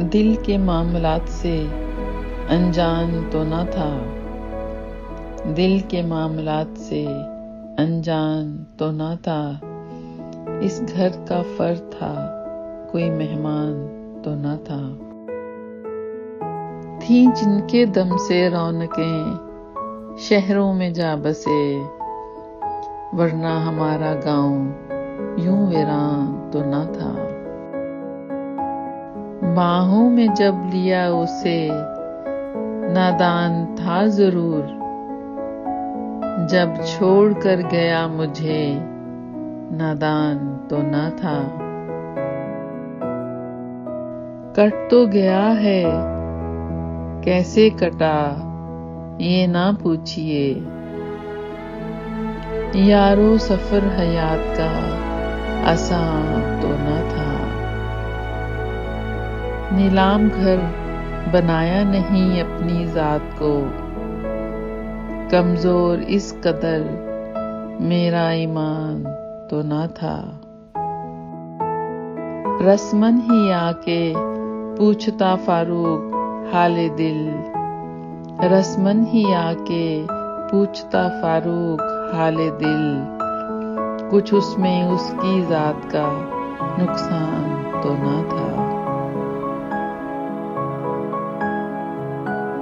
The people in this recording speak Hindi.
दिल के मामलात से अनजान तो न था, दिल के मामलात से अनजान तो न था। इस घर का फर्द था, कोई मेहमान तो न था। थी जिनके दम से रौनकें शहरों में जा बसे, वरना हमारा गांव यूं वीरान तो न था। बाहों में जब लिया उसे नादान था जरूर, जब छोड़ कर गया मुझे नादान तो न था। कट तो गया है, कैसे कटा ये ना पूछिए, यारो सफर हयात का आसान तो न था। नीलाम घर बनाया नहीं अपनी जात को, कमजोर इस कदर मेरा ईमान तो न था। रस्मन ही आके पूछता फारूक हाले दिल, रस्मन ही आके पूछता फारूक हाले दिल, कुछ उसमें उसकी जात का नुकसान तो न था।